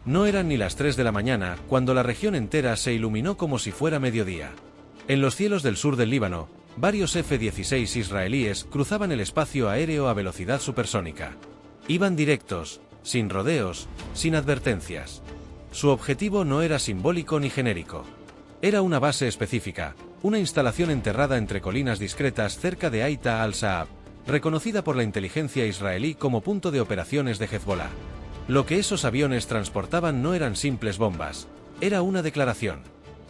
No eran ni las 3 de la mañana cuando la región entera se iluminó como si fuera mediodía. En los cielos del sur del Líbano, varios F-16 israelíes cruzaban el espacio aéreo a velocidad supersónica. Iban directos, sin rodeos, sin advertencias. Su objetivo no era simbólico ni genérico. Era una base específica, una instalación enterrada entre colinas discretas cerca de Aita al-Saab, reconocida por la inteligencia israelí como punto de operaciones de Hezbollah. Lo que esos aviones transportaban no eran simples bombas, era una declaración.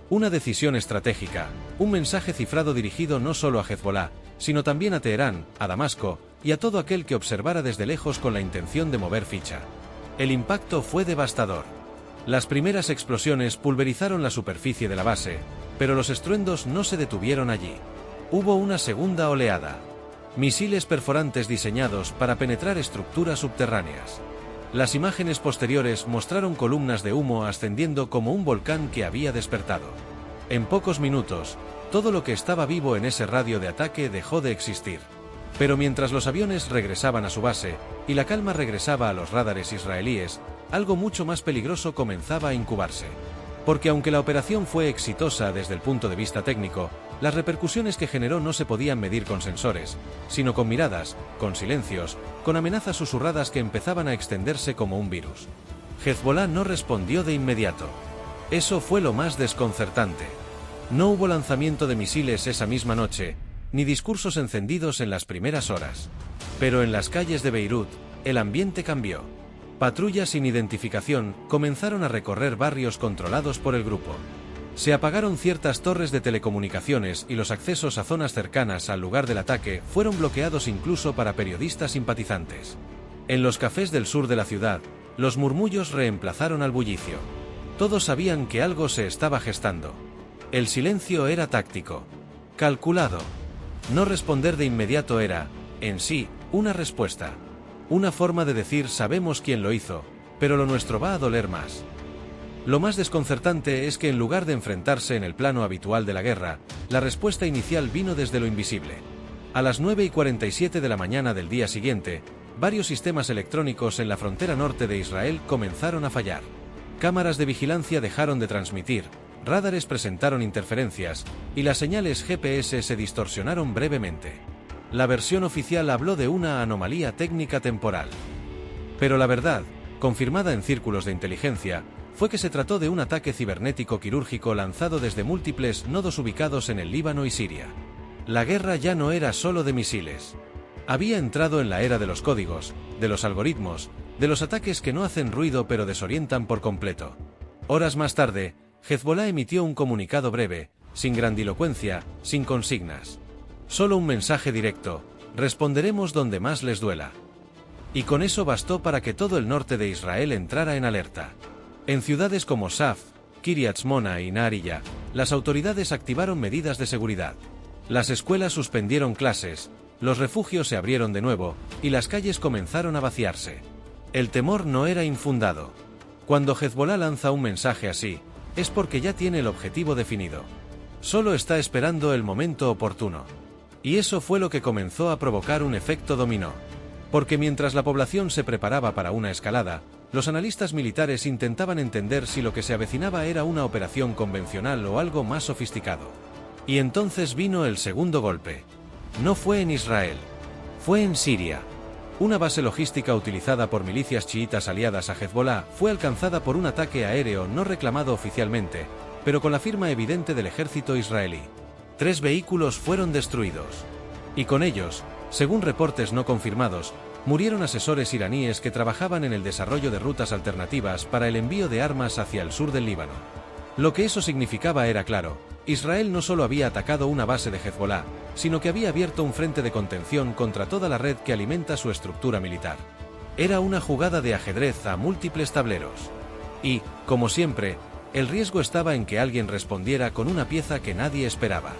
Una decisión estratégica, un mensaje cifrado dirigido no solo a Hezbollah, sino también a Teherán, a Damasco, y a todo aquel que observara desde lejos con la intención de mover ficha. El impacto fue devastador. Las primeras explosiones pulverizaron la superficie de la base, pero los estruendos no se detuvieron allí. Hubo una segunda oleada. Misiles perforantes diseñados para penetrar estructuras subterráneas. Las imágenes posteriores mostraron columnas de humo ascendiendo como un volcán que había despertado. En pocos minutos, todo lo que estaba vivo en ese radio de ataque dejó de existir. Pero mientras los aviones regresaban a su base, y la calma regresaba a los radares israelíes, algo mucho más peligroso comenzaba a incubarse. Porque aunque la operación fue exitosa desde el punto de vista técnico, las repercusiones que generó no se podían medir con sensores, sino con miradas, con silencios, con amenazas susurradas que empezaban a extenderse como un virus. Hezbollah no respondió de inmediato. Eso fue lo más desconcertante. No hubo lanzamiento de misiles esa misma noche, ni discursos encendidos en las primeras horas. Pero en las calles de Beirut, el ambiente cambió. Patrullas sin identificación comenzaron a recorrer barrios controlados por el grupo. Se apagaron ciertas torres de telecomunicaciones y los accesos a zonas cercanas al lugar del ataque fueron bloqueados incluso para periodistas simpatizantes. En los cafés del sur de la ciudad, los murmullos reemplazaron al bullicio. Todos sabían que algo se estaba gestando. El silencio era táctico, calculado. No responder de inmediato era, en sí, una respuesta. Una forma de decir sabemos quién lo hizo, pero lo nuestro va a doler más. Lo más desconcertante es que en lugar de enfrentarse en el plano habitual de la guerra, la respuesta inicial vino desde lo invisible. A las 9:47 de la mañana del día siguiente, varios sistemas electrónicos en la frontera norte de Israel comenzaron a fallar. Cámaras de vigilancia dejaron de transmitir, radares presentaron interferencias, y las señales GPS se distorsionaron brevemente. La versión oficial habló de una anomalía técnica temporal. Pero la verdad, confirmada en círculos de inteligencia, fue que se trató de un ataque cibernético quirúrgico lanzado desde múltiples nodos ubicados en el Líbano y Siria. La guerra ya no era solo de misiles. Había entrado en la era de los códigos, de los algoritmos, de los ataques que no hacen ruido pero desorientan por completo. Horas más tarde, Hezbollah emitió un comunicado breve, sin grandilocuencia, sin consignas. Solo un mensaje directo: responderemos donde más les duela. Y con eso bastó para que todo el norte de Israel entrara en alerta. En ciudades como Saf, Kiryat Shmona y Nahariya, las autoridades activaron medidas de seguridad. Las escuelas suspendieron clases, los refugios se abrieron de nuevo, y las calles comenzaron a vaciarse. El temor no era infundado. Cuando Hezbollah lanza un mensaje así, es porque ya tiene el objetivo definido. Solo está esperando el momento oportuno. Y eso fue lo que comenzó a provocar un efecto dominó. Porque mientras la población se preparaba para una escalada, los analistas militares intentaban entender si lo que se avecinaba era una operación convencional o algo más sofisticado. Y entonces vino el segundo golpe. No fue en Israel. Fue en Siria. Una base logística utilizada por milicias chiitas aliadas a Hezbollah fue alcanzada por un ataque aéreo no reclamado oficialmente, pero con la firma evidente del ejército israelí. 3 vehículos fueron destruidos. Y con ellos, según reportes no confirmados, murieron asesores iraníes que trabajaban en el desarrollo de rutas alternativas para el envío de armas hacia el sur del Líbano. Lo que eso significaba era claro: Israel no solo había atacado una base de Hezbollah, sino que había abierto un frente de contención contra toda la red que alimenta su estructura militar. Era una jugada de ajedrez a múltiples tableros. Y, como siempre, el riesgo estaba en que alguien respondiera con una pieza que nadie esperaba.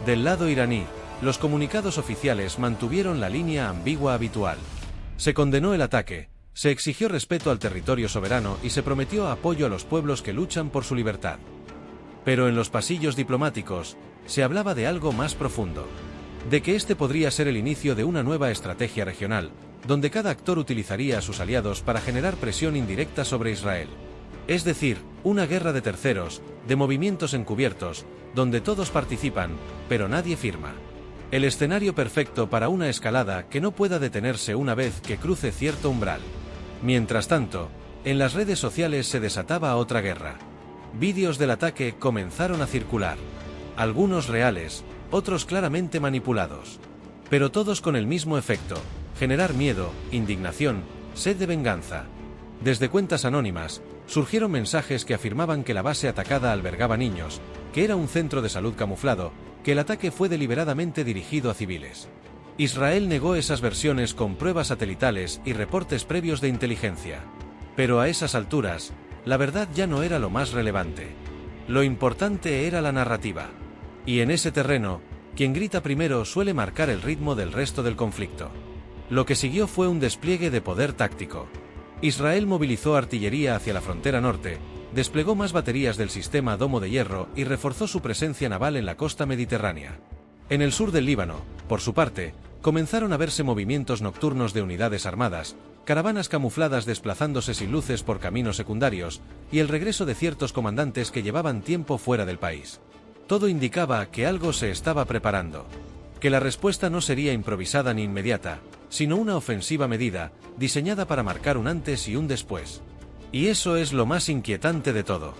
Del lado iraní, los comunicados oficiales mantuvieron la línea ambigua habitual. Se condenó el ataque, se exigió respeto al territorio soberano y se prometió apoyo a los pueblos que luchan por su libertad. Pero en los pasillos diplomáticos, se hablaba de algo más profundo. De que este podría ser el inicio de una nueva estrategia regional, donde cada actor utilizaría a sus aliados para generar presión indirecta sobre Israel. Es decir, una guerra de terceros, de movimientos encubiertos, donde todos participan, pero nadie firma. El escenario perfecto para una escalada que no pueda detenerse una vez que cruce cierto umbral. Mientras tanto, en las redes sociales se desataba otra guerra. Vídeos del ataque comenzaron a circular. Algunos reales, otros claramente manipulados. Pero todos con el mismo efecto: generar miedo, indignación, sed de venganza. Desde cuentas anónimas, surgieron mensajes que afirmaban que la base atacada albergaba niños, que era un centro de salud camuflado, que el ataque fue deliberadamente dirigido a civiles. Israel negó esas versiones con pruebas satelitales y reportes previos de inteligencia. Pero a esas alturas, la verdad ya no era lo más relevante. Lo importante era la narrativa. Y en ese terreno, quien grita primero suele marcar el ritmo del resto del conflicto. Lo que siguió fue un despliegue de poder táctico. Israel movilizó artillería hacia la frontera norte, desplegó más baterías del sistema Domo de Hierro y reforzó su presencia naval en la costa mediterránea. En el sur del Líbano, por su parte, comenzaron a verse movimientos nocturnos de unidades armadas, caravanas camufladas desplazándose sin luces por caminos secundarios, y el regreso de ciertos comandantes que llevaban tiempo fuera del país. Todo indicaba que algo se estaba preparando. Que la respuesta no sería improvisada ni inmediata, sino una ofensiva medida, diseñada para marcar un antes y un después. Y eso es lo más inquietante de todo.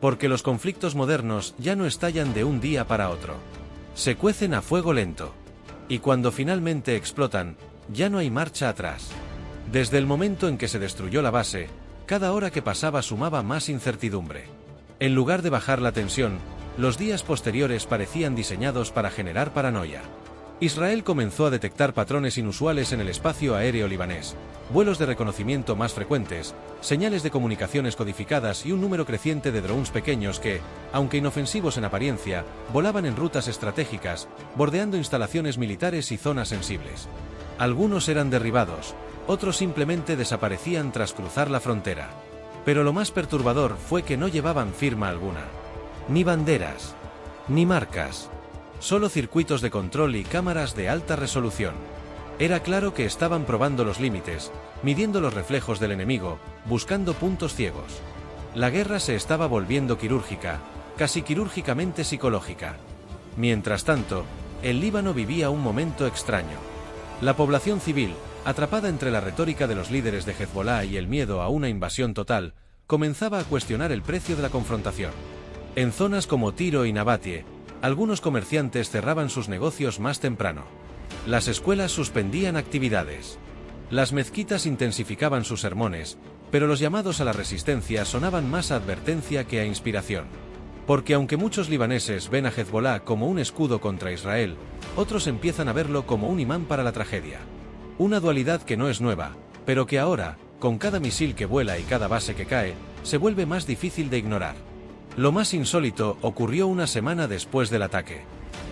Porque los conflictos modernos ya no estallan de un día para otro. Se cuecen a fuego lento. Y cuando finalmente explotan, ya no hay marcha atrás. Desde el momento en que se destruyó la base, cada hora que pasaba sumaba más incertidumbre. En lugar de bajar la tensión, los días posteriores parecían diseñados para generar paranoia. Israel comenzó a detectar patrones inusuales en el espacio aéreo libanés, vuelos de reconocimiento más frecuentes, señales de comunicaciones codificadas y un número creciente de drones pequeños que, aunque inofensivos en apariencia, volaban en rutas estratégicas, bordeando instalaciones militares y zonas sensibles. Algunos eran derribados, otros simplemente desaparecían tras cruzar la frontera. Pero lo más perturbador fue que no llevaban firma alguna. Ni banderas, ni marcas. Solo circuitos de control y cámaras de alta resolución. Era claro que estaban probando los límites, midiendo los reflejos del enemigo, buscando puntos ciegos. La guerra se estaba volviendo quirúrgica, casi quirúrgicamente psicológica. Mientras tanto, el Líbano vivía un momento extraño. La población civil, atrapada entre la retórica de los líderes de Hezbollah y el miedo a una invasión total, comenzaba a cuestionar el precio de la confrontación. En zonas como Tiro y Nabatie, algunos comerciantes cerraban sus negocios más temprano. Las escuelas suspendían actividades. Las mezquitas intensificaban sus sermones, pero los llamados a la resistencia sonaban más a advertencia que a inspiración. Porque aunque muchos libaneses ven a Hezbollah como un escudo contra Israel, otros empiezan a verlo como un imán para la tragedia. Una dualidad que no es nueva, pero que ahora, con cada misil que vuela y cada base que cae, se vuelve más difícil de ignorar. Lo más insólito ocurrió una semana después del ataque.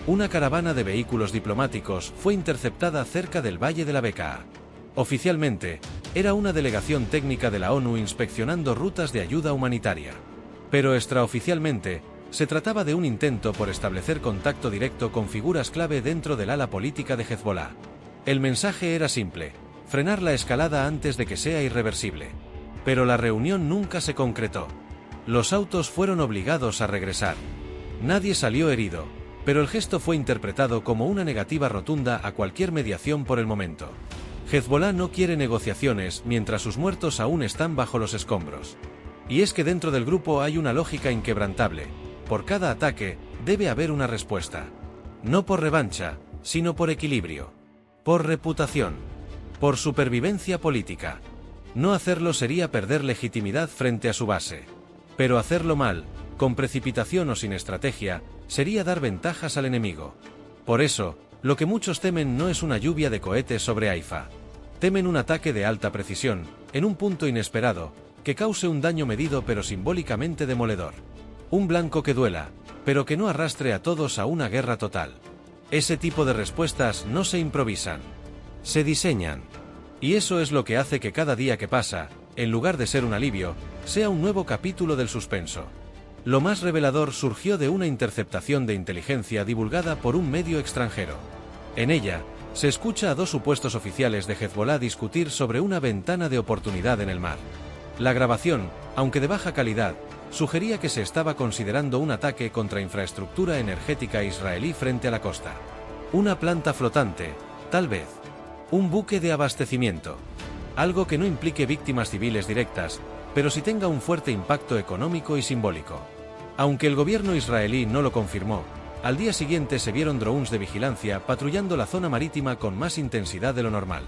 Una caravana de vehículos diplomáticos fue interceptada cerca del Valle de la Bekaa. Oficialmente, era una delegación técnica de la ONU inspeccionando rutas de ayuda humanitaria. Pero extraoficialmente, se trataba de un intento por establecer contacto directo con figuras clave dentro del ala política de Hezbollah. El mensaje era simple: frenar la escalada antes de que sea irreversible. Pero la reunión nunca se concretó. Los autos fueron obligados a regresar. Nadie salió herido, pero el gesto fue interpretado como una negativa rotunda a cualquier mediación por el momento. Hezbollah no quiere negociaciones mientras sus muertos aún están bajo los escombros. Y es que dentro del grupo hay una lógica inquebrantable: por cada ataque, debe haber una respuesta. No por revancha, sino por equilibrio. Por reputación. Por supervivencia política. No hacerlo sería perder legitimidad frente a su base. Pero hacerlo mal, con precipitación o sin estrategia, sería dar ventajas al enemigo. Por eso, lo que muchos temen no es una lluvia de cohetes sobre Haifa. Temen un ataque de alta precisión, en un punto inesperado, que cause un daño medido pero simbólicamente demoledor. Un blanco que duela, pero que no arrastre a todos a una guerra total. Ese tipo de respuestas no se improvisan. Se diseñan. Y eso es lo que hace que cada día que pasa, en lugar de ser un alivio, sea un nuevo capítulo del suspenso. Lo más revelador surgió de una interceptación de inteligencia divulgada por un medio extranjero. En ella, se escucha a dos supuestos oficiales de Hezbollah discutir sobre una ventana de oportunidad en el mar. La grabación, aunque de baja calidad, sugería que se estaba considerando un ataque contra infraestructura energética israelí frente a la costa. Una planta flotante, tal vez. Un buque de abastecimiento. Algo que no implique víctimas civiles directas, pero sí tenga un fuerte impacto económico y simbólico. Aunque el gobierno israelí no lo confirmó, al día siguiente se vieron drones de vigilancia patrullando la zona marítima con más intensidad de lo normal.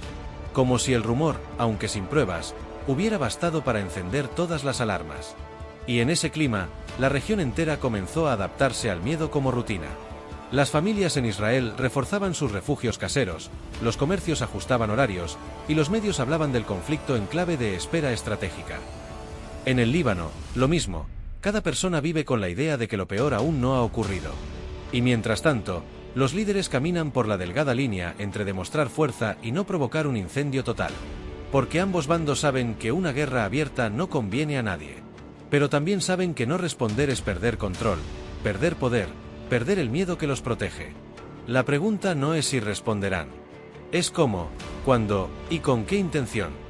Como si el rumor, aunque sin pruebas, hubiera bastado para encender todas las alarmas. Y en ese clima, la región entera comenzó a adaptarse al miedo como rutina. Las familias en Israel reforzaban sus refugios caseros, los comercios ajustaban horarios, y los medios hablaban del conflicto en clave de espera estratégica. En el Líbano, lo mismo, cada persona vive con la idea de que lo peor aún no ha ocurrido. Y mientras tanto, los líderes caminan por la delgada línea entre demostrar fuerza y no provocar un incendio total. Porque ambos bandos saben que una guerra abierta no conviene a nadie. Pero también saben que no responder es perder control, perder poder, perder el miedo que los protege. La pregunta no es si responderán. Es cómo, cuándo y con qué intención.